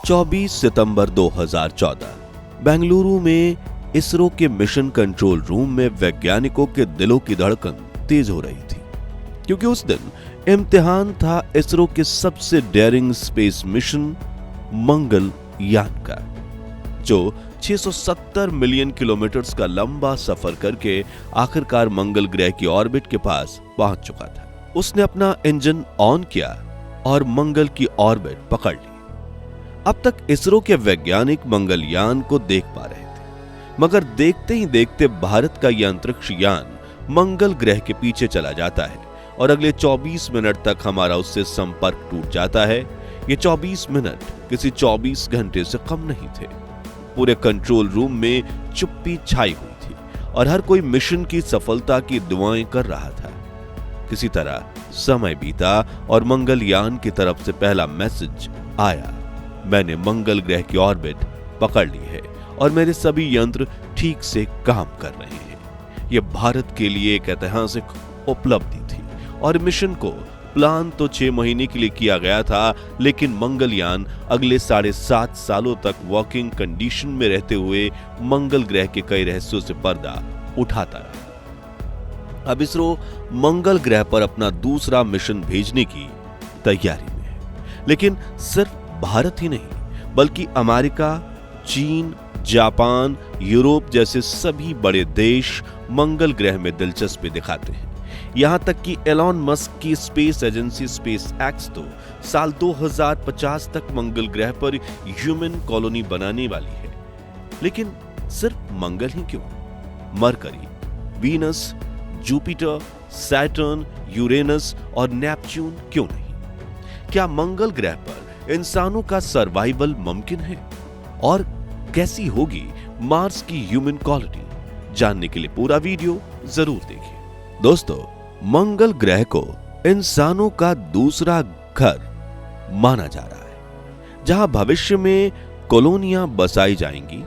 24 सितंबर 2014 बेंगलुरु में इसरो के mission control room में वैज्ञानिकों के दिलों की धड़कन तेज हो रही थी, क्योंकि उस दिन इम्तिहान था इसरो के सबसे डेयरिंग स्पेस मिशन मंगल यान का, जो 670 मिलियन किलोमीटर का लंबा सफर करके आखिरकार मंगल ग्रह की ऑर्बिट के पास पहुंच चुका था। उसने अपना इंजन ऑन किया और मंगल की ऑर्बिट पकड़ ली। अब तक इसरो के वैज्ञानिक मंगलयान को देख पा रहे थे, मगर देखते ही देखते भारत का यह अंतरिक्ष यान मंगल ग्रह के पीछे चला जाता है और अगले 24 मिनट तक हमारा उससे संपर्क टूट जाता है। ये 24 मिनट किसी 24 घंटे से कम नहीं थे। पूरे कंट्रोल रूम में चुप्पी छाई हुई थी और हर कोई मिशन की सफलता की दुआएं कर रहा था। किसी तरह समय बीता और मंगलयान की तरफ से पहला मैसेज आया, मैंने मंगल ग्रह की ऑर्बिट पकड़ ली है और मेरे सभी यंत्र ठीक से काम कर रहे हैं। यह भारत के लिए एक ऐतिहासिक उपलब्धि थी और मिशन को प्लान तो 6 महीने के लिए किया गया था, लेकिन मंगलयान अगले 7.5 सालों तक वर्किंग कंडीशन में रहते हुए मंगल ग्रह के कई रहस्यों से पर्दा उठाता रहा। अब इसरो मंगल ग्रह पर अपना दूसरा मिशन भेजने की तैयारी में है, लेकिन सिर्फ भारत ही नहीं बल्कि अमेरिका, चीन, जापान, यूरोप जैसे सभी बड़े देश मंगल ग्रह में दिलचस्पी दिखाते हैं। यहां तक कि एलॉन मस्क की स्पेस एजेंसी स्पेस एक्स तो साल 2050 तक मंगल ग्रह पर ह्यूमन कॉलोनी बनाने वाली है। लेकिन सिर्फ मंगल ही क्यों? Mercury, Venus, Jupiter, Saturn, Uranus और नेपच्यून क्यों नहीं? क्या मंगल ग्रह पर इंसानों का सर्वाइवल मुमकिन है? और कैसी होगी मार्स की ह्यूमन कॉलोनी? जानने के लिए पूरा वीडियो जरूर देखिए। दोस्तों, मंगल ग्रह को इंसानों का दूसरा घर माना जा रहा है, जहां भविष्य में कॉलोनियां बसाई जाएंगी।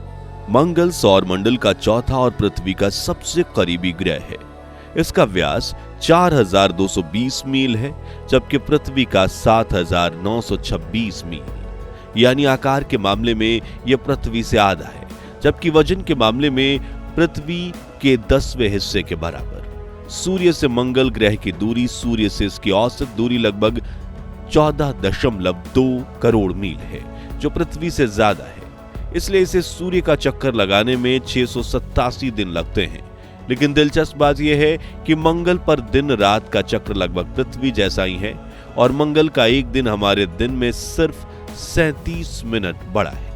मंगल सौर मंडल का चौथा और पृथ्वी का सबसे करीबी ग्रह है। इसका व्यास 4220 मील है, जबकि पृथ्वी का 7926 मील। यानी आकार के मामले में यह पृथ्वी से आधा है, जबकि वजन के मामले में पृथ्वी के 10वें हिस्से के बराबर। सूर्य से मंगल ग्रह की दूरी, सूर्य से इसकी औसत दूरी लगभग 14.2 करोड़ मील है, जो पृथ्वी से ज्यादा है। इसलिए इसे सूर्य का चक्कर लगाने में 687 दिन लगते हैं। लेकिन दिलचस्प बात यह है कि मंगल पर दिन रात का चक्र लगभग पृथ्वी जैसा ही है और मंगल का एक दिन हमारे दिन में सिर्फ 37 मिनट बड़ा है,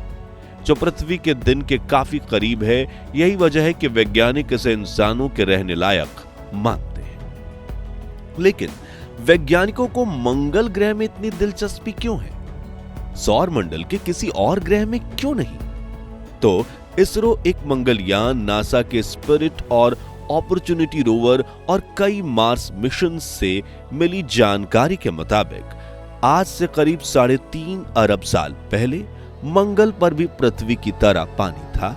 जो पृथ्वी के दिन के काफी करीब है। यही वजह है कि वैज्ञानिक इसे इंसानों के रहने लायक मानते हैं। लेकिन वैज्ञानिकों को मंगल ग्रह में इतनी दिलचस्पी क्यों है? सौर मंडल के किसी और ग्रह में क्यों नहीं? तो इसरो एक मंगलयान, नासा के स्पिरिट और अपॉर्चुनिटी रोवर और कई मार्स मिशन से मिली जानकारी के मुताबिक आज से करीब 3.5 अरब साल पहले मंगल पर भी पृथ्वी की तरह पानी था।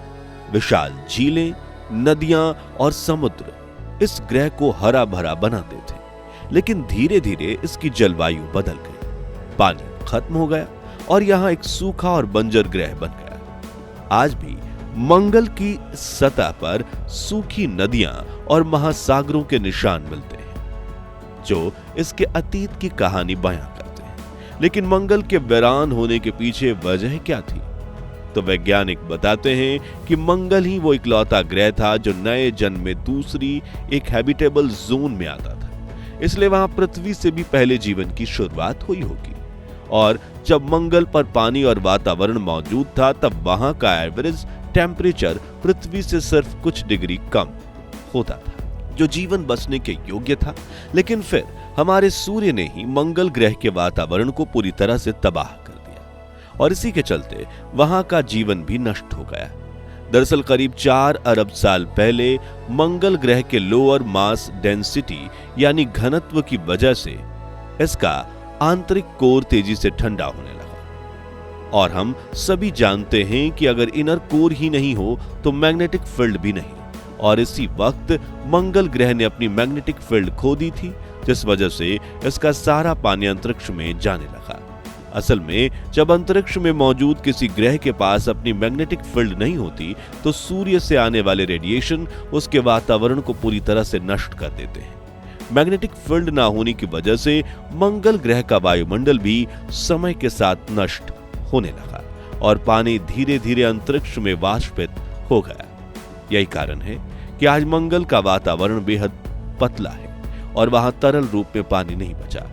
विशाल झीलें, नदियां और समुद्र इस ग्रह को हरा भरा बनाते थे। लेकिन धीरे धीरे इसकी जलवायु बदल गई, पानी खत्म हो गया और यहां एक सूखा और बंजर ग्रह बन गया। आज भी मंगल की सतह पर सूखी नदियां और महासागरों के निशान मिलते हैं, जो इसके अतीत की कहानी बयां करते हैं। लेकिन मंगल के वीरान होने के पीछे वजह क्या थी? तो वैज्ञानिक बताते हैं कि मंगल ही वो इकलौता ग्रह था जो नए जन्म में दूसरी एक हैबिटेबल जोन में आता था। इसलिए वहां पृथ्वी से भी पहले जीवन की शुरुआत हुई होगी। और जब मंगल पर पानी और वातावरण मौजूद था, तब वहां का एवरेज टेम्परेचर पृथ्वी से सिर्फ कुछ डिग्री कम होता था, जो जीवन बसने के योग्य था। लेकिन फिर हमारे सूर्य ने ही मंगल ग्रह के वातावरण को पूरी तरह से तबाह कर दिया और इसी के चलते वहां का जीवन भी नष्ट हो गया। दरअसल करीब 4 अरब साल पहले मंगल ग्रह के लोअर मास डेंसिटी यानी घनत्व की वजह से इसका आंतरिक कोर तेजी से ठंडा होने लगा। और हम सभी जानते हैं कि अगर इनर कोर ही नहीं हो तो मैग्नेटिक फील्ड भी नहीं, और इसी वक्त मंगल ग्रह ने अपनी मैग्नेटिक फील्ड खो दी थी, जिस वजह से इसका सारा पानी अंतरिक्ष में जाने लगा। असल में जब अंतरिक्ष में मौजूद किसी ग्रह के पास अपनी मैग्नेटिक फील्ड नहीं होती तो सूर्य से आने वाले रेडिएशन उसके वातावरण को पूरी तरह से नष्ट कर देते हैं। मैग्नेटिक फील्ड ना होने की वजह से मंगल ग्रह का वायुमंडल भी समय के साथ नष्ट होने लगा और पानी धीरे धीरे अंतरिक्ष में वाष्पित हो गया। यही कारण है कि आज मंगल का वातावरण बेहद पतला है और वहां तरल रूप में पानी नहीं बचा।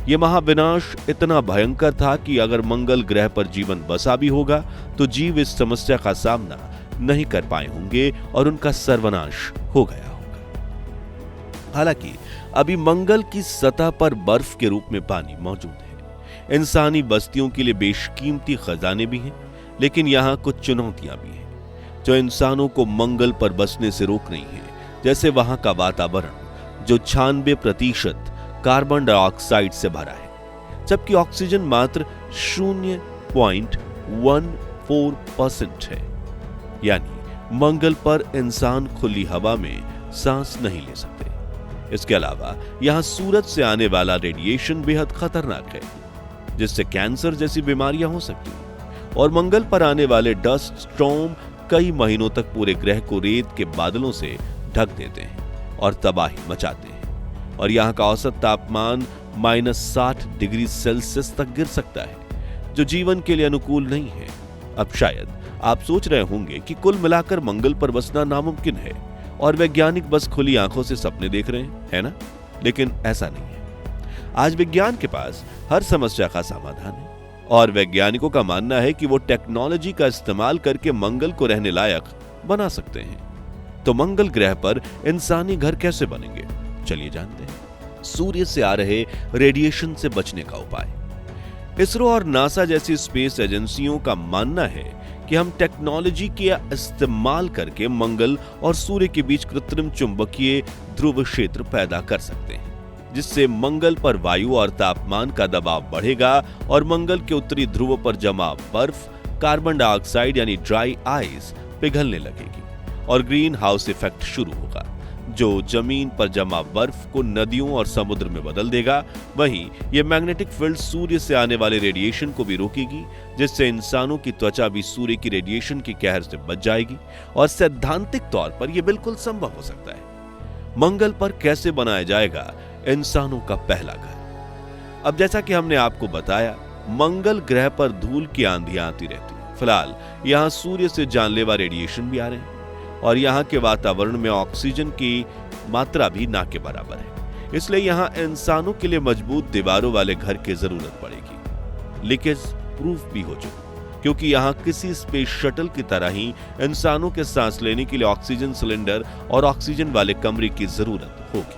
यह महाविनाश इतना भयंकर था कि अगर मंगल ग्रह पर जीवन बसा भी होगा तो जीव इस समस्या का सामना नहीं कर पाए होंगे और उनका सर्वनाश हो गया होगा। हालांकि अभी मंगल की सतह पर बर्फ के रूप में पानी मौजूद है। इंसानी बस्तियों के लिए बेशकीमती खजाने भी हैं, लेकिन यहां कुछ चुनौतियां भी हैं जो इंसानों को मंगल पर बसने से रोक रही हैं। जैसे वहां का वातावरण जो 96% कार्बन डाइऑक्साइड से भरा है, जबकि ऑक्सीजन मात्र 0.14% है। यानी मंगल पर इंसान खुली हवा में सांस नहीं ले सकते। इसके अलावा यहां सूरज से आने वाला रेडिएशन बेहद खतरनाक है, जिससे कैंसर जैसी बीमारियां हो सकती हैं। और मंगल पर आने वाले डस्ट स्टॉर्म कई महीनों तक पूरे ग्रह को रेत के बादलों से ढक देते हैं और तबाही मचाते हैं। और यहाँ का औसत तापमान -60 डिग्री सेल्सियस तक गिर सकता है, जो जीवन के लिए अनुकूल नहीं है। अब शायद आप सोच रहे होंगे कि कुल मिलाकर मंगल पर बसना नामुमकिन है और वैज्ञानिक बस खुली आंखों से सपने देख रहे हैं, है ना? लेकिन ऐसा नहीं है। आज विज्ञान के पास हर समस्या का समाधान है और वैज्ञानिकों का मानना है कि वो टेक्नोलॉजी का इस्तेमाल करके मंगल को रहने लायक बना सकते हैं। तो मंगल ग्रह पर इंसानी घर कैसे बनेंगे, चलिए जानते हैं। सूर्य से आ रहे रेडिएशन से बचने का उपाय। इसरो और नासा जैसी स्पेस एजेंसियों का मानना है कि हम टेक्नोलॉजी के इस्तेमाल करके मंगल और सूर्य के बीच कृत्रिम चुंबकीय ध्रुव क्षेत्र पैदा कर सकते हैं, जिससे मंगल पर वायु और तापमान का दबाव बढ़ेगा और मंगल के उत्तरी ध्रुव पर जमा बर्फ, कार्बन डाइऑक्साइड यानी ड्राई आइस पिघलने लगेगी और ग्रीन हाउस इफेक्ट शुरू होगा, जो जमीन पर जमा बर्फ को नदियों और समुद्र में बदल देगा। वहीं यह मैग्नेटिक फील्ड सूर्य से आने वाले रेडिएशन को भी रोकेगी, जिससे इंसानों की त्वचा भी सूर्य की रेडिएशन की कहर से बच जाएगी और सैद्धांतिक तौर पर यह बिल्कुल संभव हो सकता है। मंगल पर कैसे बनाया जाएगा इंसानों का पहला घर? अब जैसा कि हमने आपको बताया, मंगल ग्रह पर धूल की आंधियां आती रहती हैं। फिलहाल यहां सूर्य से जानलेवा रेडिएशन भी आ रहे हैं और यहाँ के वातावरण में ऑक्सीजन की मात्रा भी ना के बराबर है। इसलिए यहाँ इंसानों के लिए मजबूत दीवारों वाले घर की जरूरत पड़ेगी। लीकेज प्रूफ भी हो चुका, क्योंकि यहाँ किसी स्पेस शटल की तरह ही इंसानों के सांस लेने के लिए ऑक्सीजन सिलेंडर और ऑक्सीजन वाले कमरे की जरूरत होगी।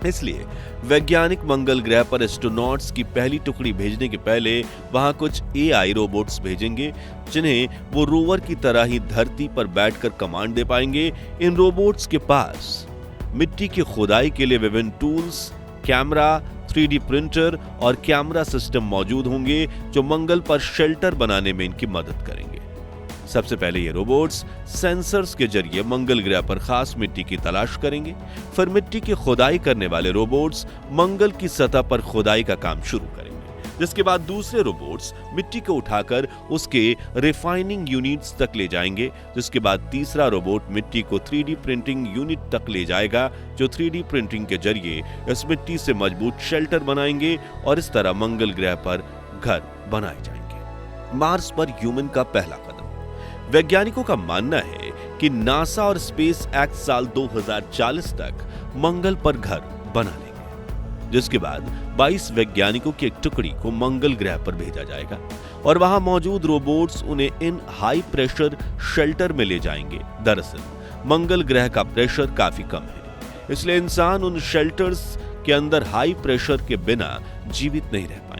इसलिए वैज्ञानिक मंगल ग्रह पर एस्ट्रोनॉट्स की पहली टुकड़ी भेजने के पहले वहां कुछ AI रोबोट्स भेजेंगे, जिन्हें वो रोवर की तरह ही धरती पर बैठकर कमांड दे पाएंगे। इन रोबोट्स के पास मिट्टी की खुदाई के लिए विभिन्न टूल्स, कैमरा, 3D प्रिंटर और कैमरा सिस्टम मौजूद होंगे, जो मंगल पर शेल्टर बनाने में इनकी मदद करेंगे। सबसे पहले ये रोबोट्स सेंसर्स के जरिए मंगल ग्रह पर खास मिट्टी की तलाश करेंगे। फिर मिट्टी की खुदाई करने वाले रोबोट्स मंगल की सतह पर खुदाई का काम शुरू करेंगे, जिसके बाद दूसरे रोबोट्स मिट्टी को उठाकर उसके रिफाइनिंग यूनिट्स तक ले जाएंगे, जिसके बाद तीसरा रोबोट मिट्टी को 3D प्रिंटिंग यूनिट तक ले जाएगा, जो 3D प्रिंटिंग के जरिए इस मिट्टी से मजबूत शेल्टर बनाएंगे और इस तरह मंगल ग्रह पर घर बनाए जाएंगे। मार्स पर ह्यूमन का पहला कदम। वैज्ञानिकों का मानना है कि नासा और स्पेस एक्स साल 2040 तक मंगल पर घर बना लेंगे, जिसके बाद 22 वैज्ञानिकों की एक टुकड़ी को मंगल ग्रह पर भेजा जाएगा और वहां मौजूद रोबोट्स उन्हें इन हाई प्रेशर शेल्टर में ले जाएंगे। दरअसल मंगल ग्रह का प्रेशर काफी कम है, इसलिए इंसान उन शेल्टर्स के अंदर हाई प्रेशर के बिना जीवित नहीं रह पाएंगे।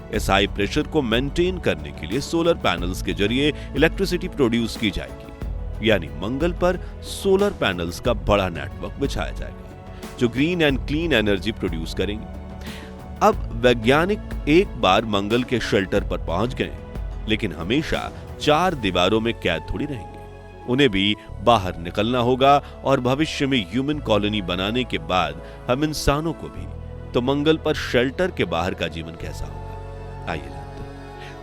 इस हाई प्रेशर को मेंटेन करने के लिए सोलर पैनल्स के जरिए इलेक्ट्रिसिटी प्रोड्यूस की जाएगी, यानी मंगल पर सोलर पैनल्स का बड़ा नेटवर्क बिछाया जाएगा, जो green and clean energy produce करेंगे। अब वैज्ञानिक एक बार मंगल के शेल्टर पर पहुंच गए, लेकिन हमेशा 4 दीवारों में कैद थोड़ी रहेंगे। उन्हें भी बाहर निकलना होगा और भविष्य में ह्यूमन कॉलोनी बनाने के बाद हम इंसानों को भी। तो मंगल पर शेल्टर के बाहर का जीवन कैसा होगा, आइए जानते हैं।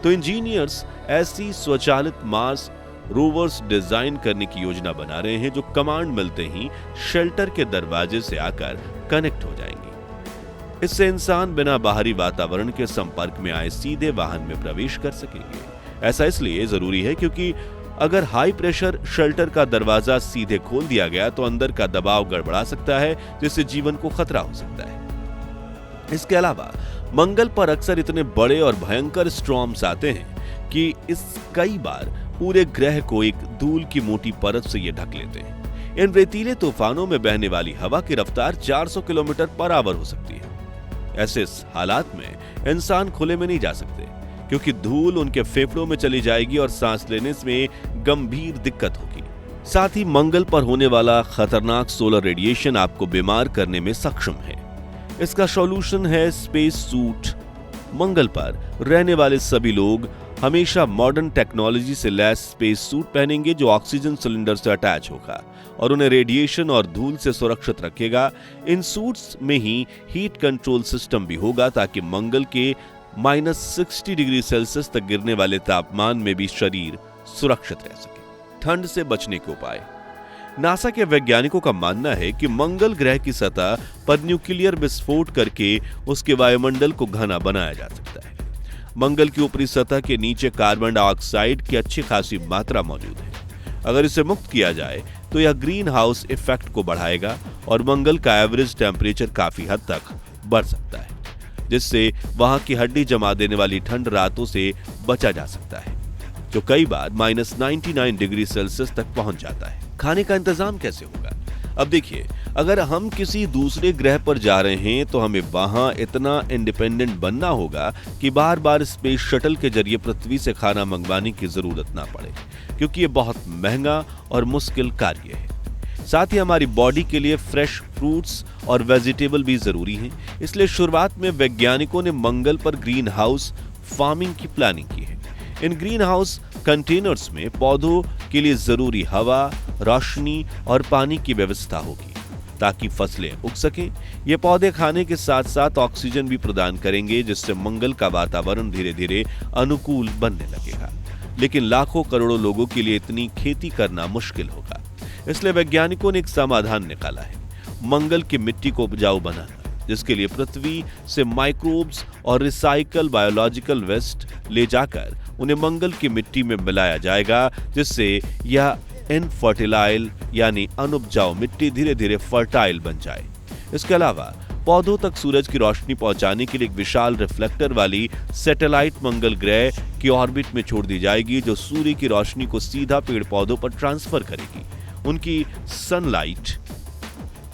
तो इंजीनियर्स ऐसी स्वचालित मार्स रोवर्स डिजाइन करने की योजना बना रहे हैं जो कमांड मिलते ही शेल्टर के दरवाजे से आकर कनेक्ट हो जाएंगी। इससे इंसान बिना बाहरी वातावरण के संपर्क में आए सीधे वाहन में प्रवेश कर सकेंगे। ऐसा इसलिए जरूरी है क्योंकि अगर हाई प्रेशर शेल्टर का दरवाजा सीधे खोल दिया गया तो अंदर का दबाव गड़बड़ा सकता है, जिससे जीवन को खतरा हो सकता है। इसके अलावा मंगल पर अक्सर इतने बड़े और भयंकर स्टॉर्म्स आते हैं कि इस कई बार पूरे ग्रह को एक धूल की मोटी परत से ये ढक लेते हैं। इन रेतीले तूफानों में बहने वाली हवा की रफ्तार 400 किलोमीटर पर आवर हो सकती है। ऐसे हालात में इंसान खुले में नहीं जा सकते क्योंकि धूल उनके फेफड़ों में चली जाएगी और सांस लेने में गंभीर दिक्कत होगी। साथ ही मंगल पर होने वाला खतरनाक सोलर रेडिएशन आपको बीमार करने में सक्षम है। इसका सॉल्यूशन है स्पेस सूट। मंगल पर रहने वाले सभी लोग हमेशा मॉडर्न टेक्नोलॉजी से लैस स्पेस सूट पहनेंगे जो ऑक्सीजन सिलेंडर से अटैच होगा और उन्हें रेडिएशन और धूल से सुरक्षित रखेगा। इन सूट्स में ही हीट कंट्रोल सिस्टम भी होगा ताकि मंगल के -60 डिग्री सेल्सियस तक गिरने वाले तापमान में भी शरीर सुरक्षित रह सके। ठंड से बचने के उपाय। नासा के वैज्ञानिकों का मानना है कि मंगल ग्रह की सतह पर न्यूक्लियर विस्फोट करके उसके वायुमंडल को घना बनाया जा सकता है। मंगल की ऊपरी सतह के नीचे कार्बन डाइऑक्साइड की अच्छी खासी मात्रा मौजूद है। अगर इसे मुक्त किया जाए तो यह ग्रीन हाउस इफेक्ट को बढ़ाएगा और मंगल का एवरेज टेम्परेचर काफी हद तक बढ़ सकता है, जिससे वहां की हड्डी जमा देने वाली ठंड रातों से बचा जा सकता है, जो कई बार -99 डिग्री सेल्सियस तक पहुंच जाता है। खाने का इंतजाम कैसे होगा? अब देखिए, अगर हम किसी दूसरे ग्रह पर जा रहे हैं तो हमें वहां इतना इंडिपेंडेंट बनना होगा कि बार बार स्पेस शटल के जरिए पृथ्वी से खाना मंगवाने की जरूरत ना पड़े, क्योंकि ये बहुत महंगा और मुश्किल कार्य है। साथ ही हमारी बॉडी के लिए फ्रेश फ्रूट्स और वेजिटेबल भी जरूरी हैं। इसलिए शुरुआत में वैज्ञानिकों ने मंगल पर ग्रीन हाउस फार्मिंग की प्लानिंग की है। इन ग्रीन हाउस कंटेनर्स में पौधों के लिए जरूरी हवा, रोशनी और पानी की व्यवस्था होगी ताकि फसलें उग सकें। ये पौधे खाने के साथ साथ ऑक्सीजन भी प्रदान करेंगे, जिससे मंगल का वातावरण धीरे धीरे अनुकूल बनने लगेगा। लेकिन लाखों करोड़ों लोगों के लिए इतनी खेती करना मुश्किल होगा। इसलिए वैज्ञानिकों ने एक समाधान निकाला है, मंगल की मिट्टी को उपजाऊ बनाना, जिसके लिए पृथ्वी से माइक्रोब्स और रिसाइकल बायोलॉजिकल वेस्ट ले जाकर उन्हें मंगल की मिट्टी में मिलाया जाएगा, जिससे यह इनफर्टिलाइल यानी अनुपजाऊ मिट्टी धीरे धीरे फर्टाइल बन जाए। इसके अलावा पौधों तक सूरज की रोशनी पहुंचाने के लिए एक विशाल रिफ्लेक्टर वाली सैटेलाइट मंगल ग्रह की ऑर्बिट में छोड़ दी जाएगी, जो सूर्य की रोशनी को सीधा पेड़ पौधों पर ट्रांसफर करेगी। उनकी सनलाइट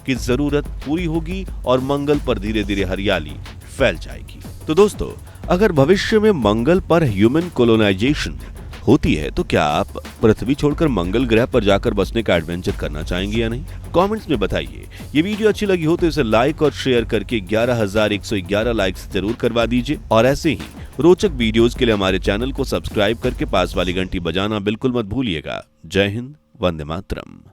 की जरूरत पूरी होगी और मंगल पर धीरे धीरे हरियाली फैल जाएगी। तो दोस्तों, अगर भविष्य में मंगल पर ह्यूमन कोलोनाइजेशन होती है तो क्या आप पृथ्वी छोड़कर मंगल ग्रह पर जाकर बसने का एडवेंचर करना चाहेंगे या नहीं? कमेंट्स में बताइए। ये वीडियो अच्छी लगी हो तो इसे लाइक और शेयर करके 11,111 लाइक्स जरूर करवा दीजिए और ऐसे ही रोचक वीडियोस के लिए हमारे चैनल को सब्सक्राइब करके पास वाली घंटी बजाना बिल्कुल मत भूलिएगा। जय हिंद, वंदे मातरम।